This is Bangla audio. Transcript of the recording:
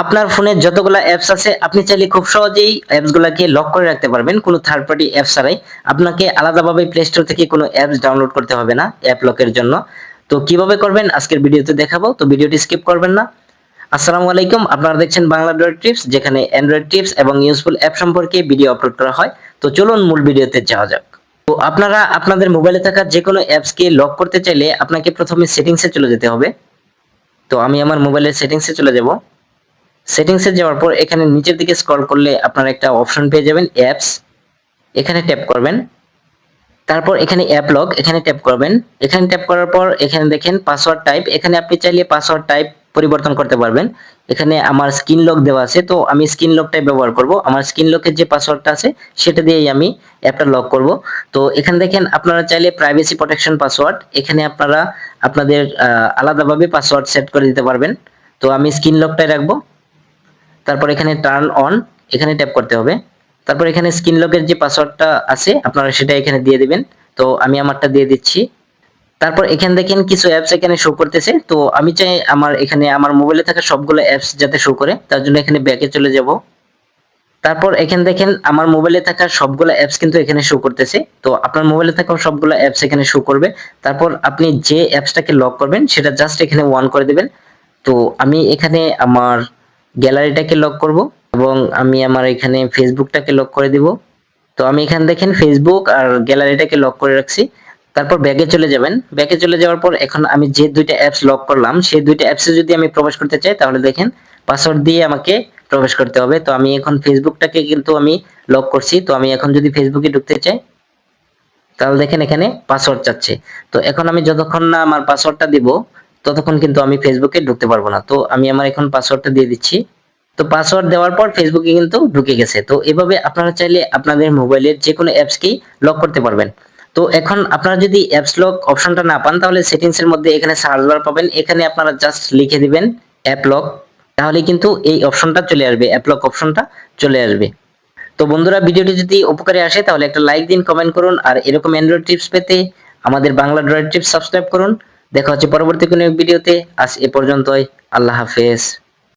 আপনার ফোনে যতগুলা অ্যাপস আছে আপনি চাইলে খুব সহজেই অ্যাপসগুলোকে লক করে রাখতে পারবেন কোনো থার্ড পার্টি অ্যাপস ছাড়াই। আপনাকে আলাদাভাবে প্লে স্টোর থেকে কোনো অ্যাপস ডাউনলোড করতে হবে না অ্যাপ লকের জন্য। তো কিভাবে করবেন আজকের ভিডিওতে দেখাবো, তো ভিডিওটি স্কিপ করবেন না। আসসালামু আলাইকুম, আপনারা দেখছেন বাংলা ড্রয়েড টিপস, যেখানে অ্যান্ড্রয়েড টিপস এবং ইউজফুল অ্যাপ সম্পর্কে ভিডিও আপলোড করা হয়। তো চলুন মূল ভিডিওতে যাওয়া যাক। তো আপনারা আপনাদের মোবাইলে থাকা যে কোনো অ্যাপসকে লক করতে চাইলে আপনাকে প্রথমে সেটিংসে চলে যেতে হবে। তো আমি আমার মোবাইলের সেটিংসে চলে যাব। সেটিংসে যাওয়ার পর এখানে নিচের দিকে স্ক্রল করলে আপনারা একটা অপশন পেয়ে যাবেন অ্যাপস, এখানে ট্যাপ করবেন। তারপর এখানে অ্যাপ লক, এখানে ট্যাপ করবেন। এখানে ট্যাপ করার পর এখানে দেখেন পাসওয়ার্ড টাইপ, এখানে আপনি চাইলে পাসওয়ার্ড টাইপ পরিবর্তন করতে পারবেন। এখানে আমার স্ক্রিন লক দেওয়া আছে, তো আমি স্ক্রিন লকটাই ব্যবহার করব। আমার স্ক্রিন লকের যে পাসওয়ার্ডটা আছে সেটা দিয়েই আমি অ্যাপটা লক করব। তো এখানে দেখেন আপনারা চাইলে প্রাইভেসি প্রোটেকশন পাসওয়ার্ড, এখানে আপনারা আপনাদের আলাদাভাবে পাসওয়ার্ড সেট করে দিতে পারবেন। তো আমি স্ক্রিন লকটাই রাখবো। তারপর এখানে টার্ন অন, এখানে ট্যাপ করতে হবে। তারপর এখানে স্ক্রিন লকের যে পাসওয়ার্ডটা আছে আপনারা সেটা এখানে দিয়ে দিবেন। তো আমি আমারটা দিয়ে দিচ্ছি। তারপর এখানে দেখেন কিছু অ্যাপস এখানে শো করতেছে, তো আমি চাই আমার এখানে আমার মোবাইলে থাকা সবগুলো অ্যাপস যাতে শো করে, তার জন্য এখানে ব্যাকে চলে যাব। তারপর এখানে দেখেন আমার মোবাইলে থাকা সবগুলো অ্যাপস কিন্তু এখানে শো করতেছে, তো আপনার মোবাইলে থাকা সবগুলো অ্যাপস এখানে শো করবে। তারপর আপনি যে অ্যাপসটাকে লক করবেন সেটা জাস্ট এখানে অন করে দিবেন। তো আমি এখানে আমার গ্যালারিটাকে লক করব এবং আমি আমার এখানে ফেসবুকটাকে লক করে দিব। তো আমি এখানে দেখেন ফেসবুক আর গ্যালারিটাকে লক করে রাখছি। তারপর ব্যাকে চলে যাবেন। ব্যাকে চলে যাওয়ার পর এখন আমি যে দুইটা অ্যাপস লক করলাম সেই দুইটা অ্যাপসে যদি আমি প্রবেশ করতে চাই তাহলে দেখেন পাসওয়ার্ড দিয়ে আমাকে প্রবেশ করতে হবে। তো আমি এখন ফেসবুকটাকে কিন্তু আমি লক করছি, তো আমি এখন যদি ফেসবুকে ঢুকতে চাই তাহলে দেখেন এখানে পাসওয়ার্ড চাচ্ছে। তো এখন আমি যতক্ষণ না আমার পাসওয়ার্ডটা দিব ততক্ষণ কিন্তু আমি ফেসবুকে ঢুকতে পারবো না। তো আমি আমার এখন পাসওয়ার্ডটা দিয়ে দিচ্ছি। তো পাসওয়ার্ড দেওয়ার পর ফেসবুকে কিন্তু ঢুকে গেছে। তো এভাবে আপনারা চাইলে আপনাদের মোবাইলের যে কোনো অ্যাপসকেই লক করতে পারবেন। তো এখন আপনারা যদি অ্যাপস লক অপশনটা না পান তাহলে সেটিংস এর মধ্যে এখানে সার্চ বার পাবেন, এখানে আপনারা জাস্ট লিখে দিবেন অ্যাপ লক, তাহলে কিন্তু এই অপশনটা চলে আসবে, অ্যাপ লক অপশনটা চলে আসবে। তো বন্ধুরা, ভিডিওটি যদি উপকারে আসে তাহলে একটা লাইক দিন, কমেন্ট করুন, আর এরকম অ্যান্ড্রয়েড টিপস পেতে আমাদের বাংলা ড্রয়েড টিপস সাবস্ক্রাইব করুন। দেখা হচ্ছে পরবর্তী কোনো ভিডিওতে। আজ এ পর্যন্তই। আল্লাহ হাফেজ।